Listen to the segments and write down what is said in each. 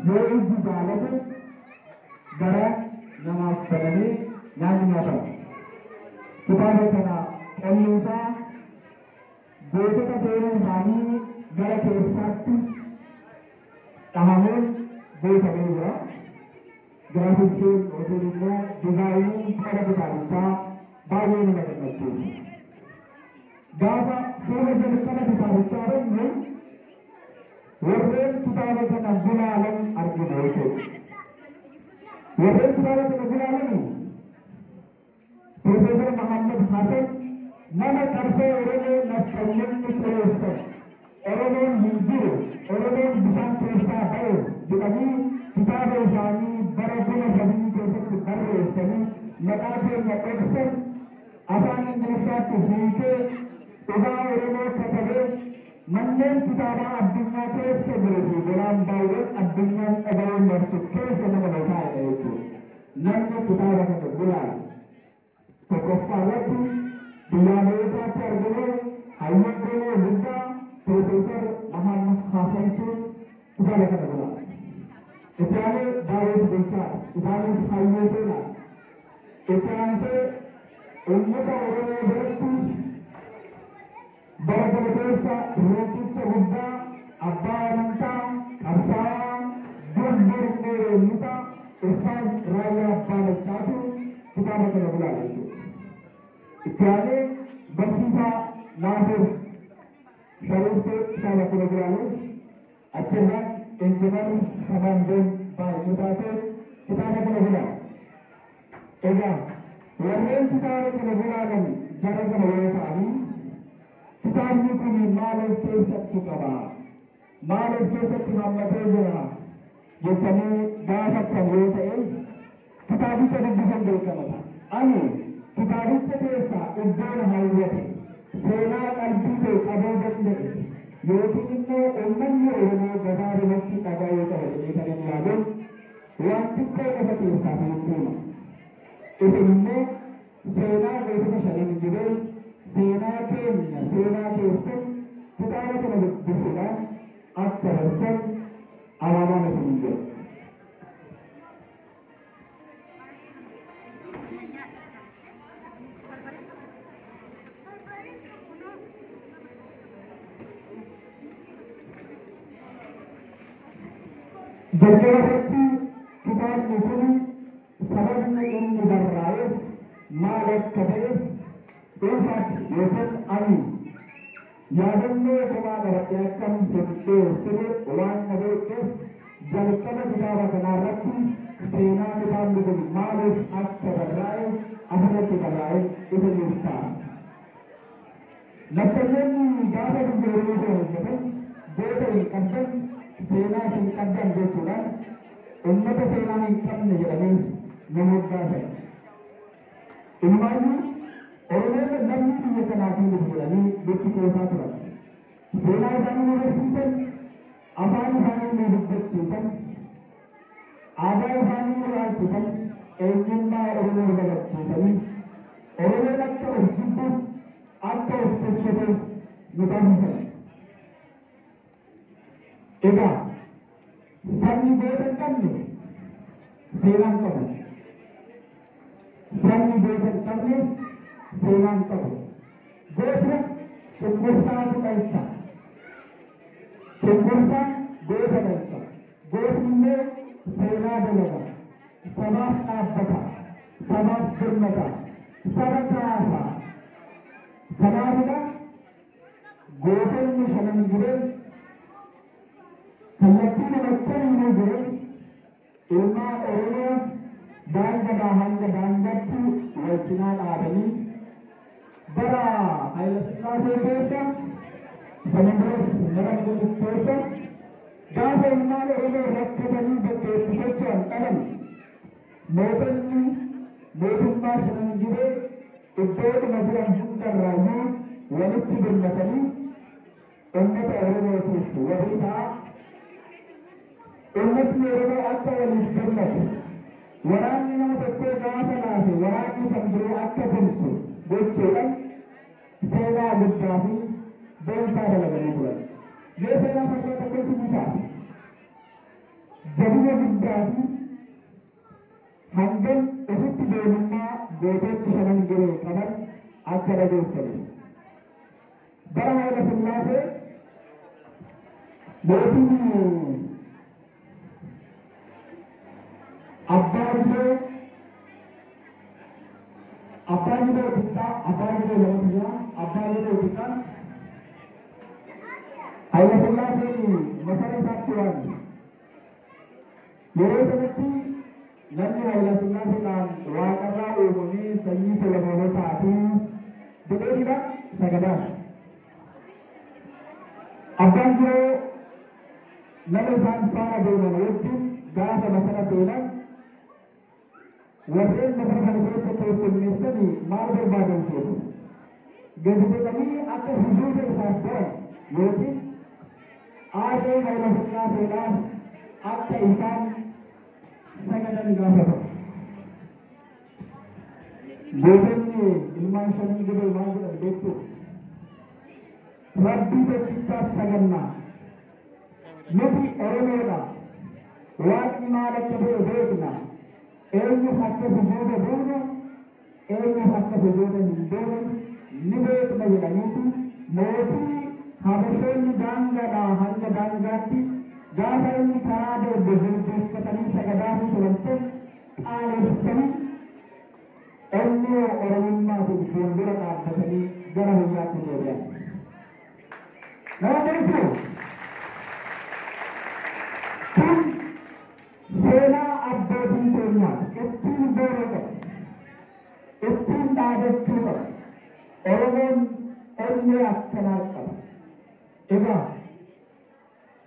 yoo iji jaalate gara namaaf banamee nyaanni nyaatamu. Kitaaba kana qolluusaa gootota seenaa isaanii gara keessaatti dhahamuun beekamee jira. Giraafisiin yookiin immoo dizaayiniin qola kitaabichaa baay'ee nama gammachiisa. Gaafa fuula jalqaba kitaabichaa irratti warreen kitaaba kana gulaalan argina jechuudha. Warreen kitaaba kana gulaalan Profeesar Mahammad Hasan nama qabsoo Oromoo nafxanyoonni xureessan Oromoon hin jiru Oromoon bishaan keessaa ba'e jedhanii kitaaba isaanii bara 2000 keessatti barreessanii maqaa keenya dhoksan afaan Ingilifaatti hiikee dhugaa Oromoo katabee manneen kitaabaa addunyaa keessa jiru fi golaan baay'een addunyaan dhaga'uu martu keessa nama lataa'edha jechuudha. Namni kitaaba kana gulaala. Tokkoffaa irratti biyyaaleessaatti argamee hayyuu goonee guddaa Profeesar Mahammad Hasantu kitaaba kana gulaala. Itti aanee Daawit Bulchaa isaanis hayyuu seenaa. Itti aansee uummata Oromoo biratti bara kana keessa rooticha guddaa abbaa amantaa qabsaa'aa durdur eenyutaa Ustaaz Raayyaa Abbaa Lachaatu kitaaba kana gulaala jechuudha. Itti aanee barsiisaa Naasir Shariiftuu kitaaba kana gulaalee achirraan injinar Samaandeen Baay'isaa ta'e kitaaba kana gulaala. Egaa warreen kitaaba kana gulaalan jara kana yoo ta'anii kitaabni kun maaliif keessatti qaba? Maaliif keessatti hammatee jira? Jettanii gaafattan yoo ta'e kitaabicha dubbisan beekamata. Ani kitaabicha keessaa iddoon hawwate seenaa qalbii ta'e qabuu danda'e yookiin immoo uummanni Oromoo gabaabumatti dhaga'uu qaba jedhee kan hin yaadun waan xiqqoo qofa keessaa hiikuma. Isin immoo seenaa gootota shanan gibee seenaa keenya seenaa keessan kitaaba kana dubbisuudhaan akka bartan amanaama isin jira. Jalqabatti kitaabni kun sababni inni barraa'eef maal akka ta'e dhuunfaatti yookaan ani yaadannoo kophaa qabatee akkam dhiyeessine waan na beekteef jalqaba kitaaba kanaarratti seenaa kitaabni kun maaliif akka barraa'e asirratti barraa'e isiniif ta'a. Naftanyoonni gaafa dungooruu hojjetan goota hin qabdan seenaa hin qabdan jechuudhaan ummata seenaa hin qabne jedhanii nama hoggaasan. Ilmaayyuu Oromoon namni biyya kanaatiin jedhanii dutti qoosaa turan. Seenaa isaanii nu barsiisan, afaan isaanii nu dubbachiisan, aadaa isaanii nu laalchisan, eenyummaa Oromoo barachiisanii Oromoon akka of jibbu akka of tuffatu nu taasisan. Egaa sabni goota hin qabne seenaan qabu. Sabni goota hin qabne seenaan qabu. Goota cunqursaatu dhalcha. Cunqursaan goota dhalcha. Gootni immoo seenaa dalaga. Sabaaf dhaabbata. Sabaaf birmata. Saba kaasa. Kanaafidha gootonni shanan jiran kallattii namatti himuu jiran ilmaan Oromoo daangaa hanga daangaatti wal cinaa dhaabanii bara Hayilasillaasee keessa Sanandaras bara Minilik keessa gaafa ilmaan Oromoo rakkatanii bakka itti socho'an dhalan mootonni mootummaa shanan jiree iddoodhuma jiran hundarraayyuu walitti birmatanii ummata Oromootiif walii ta'a. Uummatni Oromoo akka waliif birmatu waraanni nama tokkoo gaafa laafe waraanni kan biroo akka tumsu gochuudhaan seenaa guddaa fi boonsaa dalaganii turan. Mee seenaa farda tokko isinii taate jabina guddaati hangam ofitti deemummaa gootonni shanan giree qaban akka dhageessani. Bara Hayila Sillaasee mootiin abbaa gibee xiqqaa abbaa gibee lamatti jira abbaa gibee xiqqaan Hayila Sillaaseen masara isaatti waan yeroo sanatti namni Hayila Sillaaseedhaan waaqarraa uumamee sanyii Solomoonotaati jedheedha sagadaan. Abbaan gibee nama isaan faana deeman wajjin gaafa masara seenan warreen masara kana keessa keessummeessanii maal barbaadan seetu gadi jedhanii akka sujuuda isaaf godhan yookiin aadee Hayila Sillaaseedhaan akka isaan sagadan gaafatan. Gootonni ilmaan shanan gibee maal jedhan beektu rabbii tokkichaaf sagannaa nuti Oromoodha waaqni maal akka ta'e beekna eenyuuf akka sujuuda buunu eenyuuf akka sujuuda hin buune ni beekna jedhaniiti mootii habashoonni daangaadhaa hanga daangaatti gaafa inni karaa darbe jilbeeffatanii sagadaafii turan sun qaalessanii onnee Oromummaatiin fuuldura dhaabbatanii gara biyyaatti deebi'an. Nama beektu kun seenaa abbootiin keenyaa ittiin beekan ittiin dhaadachuu qaba. Oromoon onnee akkanaa qaba. Egaa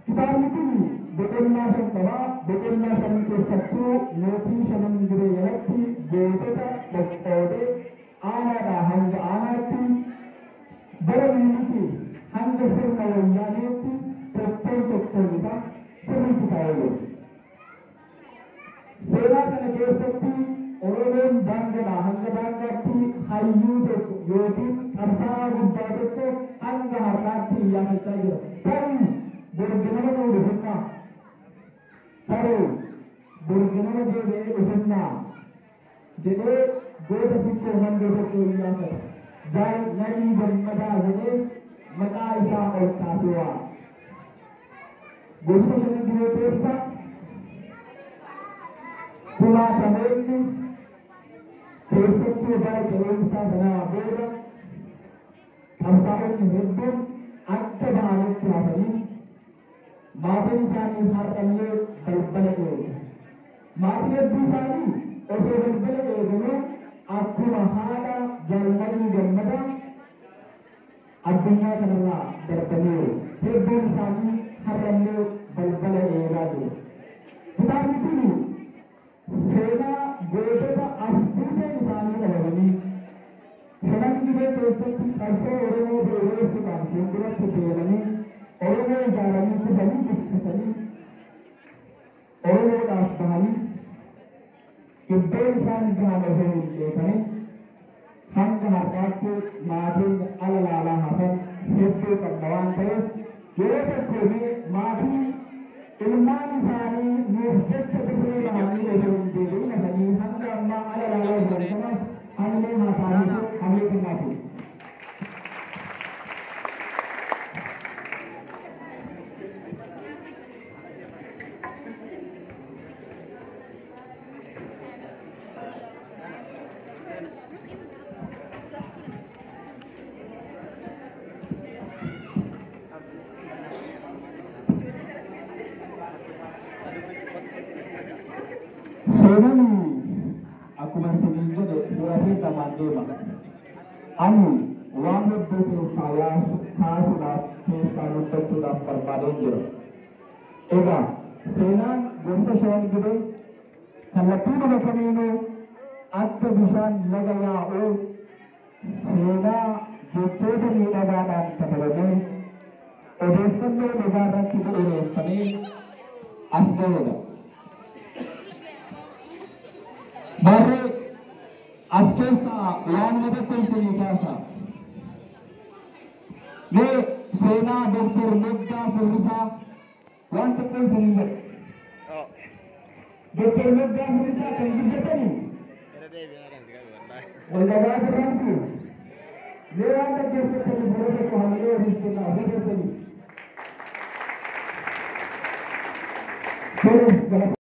kitaabni kun boqonnaa shan qaba. Boqonnaa shan keessattuu mootii shanan giree jalatti gootota qoqqoodee aanaadhaa hanga aanaatti bara biyyitti hanga sirna wayyaaneetti tokkoon isaa sirriitti taa'ee jiru. Seenaa kana keessatti Oromoon daangaadhaa hanga daangaatti hayyuu tokko yookiin qabsaa'aa guddaa tokko hanga har'aatti iyyaafachaa jira. Tarii borginama nuu dhufunnaa tarii borginama deebi'ee dhufunnaa jedhee goota sikkoo mandoo tokko iyyaafata. Jaalarii gammadaa jedhee maqaa isaa ol kaasee waa. Gosa shanan giree keessa kulaasameetti keessattuu bara qilleensaa sanaa booda qabsaa'onni hedduun akka ba'anitti hafanii maatiin isaanii har'allee balbala eegu. Maatiin hedduu isaanii osoo balbala eeganuu akkuma haadha jaalarii gammadaa addunyaa kanarraa darbaniiru. Hedduun isaanii har'allee balbala eegaa jiru. Kitaabni kun seenaa gootota as buuteen isaanii qabamanii shanan gibee keessatti qabsoo Oromoo beeksisuudhaan fuulduratti deemanii Oromoo ijaaranii kufanii guddisanii Oromoodhaaf bahanii iddoo isaan gahan osoo hin beekamin hanga har'aatti maatiin ala laalaa hafan hedduu qabna waan ta'eef yeroo tokkomee maatii ilmaan isaanii nuuf jecha dirree bahanii osoo hin deebiin hafanii hanga ammaa ala laalaa jiran kanaaf hamilee maataaniitu hamilee kennaati. Seenaan akkuma siniin jedhe duratee lamaan deema. Ani waan hedduu keessaa kaasuudhaaf keessaa dubbachuudhaaf barbaadeen jira. Egaa seenaan gosa shanan gibee kallattii nama kamiinuu akka bishaan laga yaa'uu seenaa jechoota miidhagaadhaan katabamee odeeffannoo dhugaarratti bu'uureeffamee as ga'edha. Barree as keessaa waan tokko isinii kaasa. Mee seenaa Doktor Naggaa Furrisaa waan tokko isinii jedhe. Doktor Naggaa Furisaa kan guddatanii wallabaa jiraantu mee waan dhaggeeffatanii baroota kohamalee horiiftonnaa afarsanii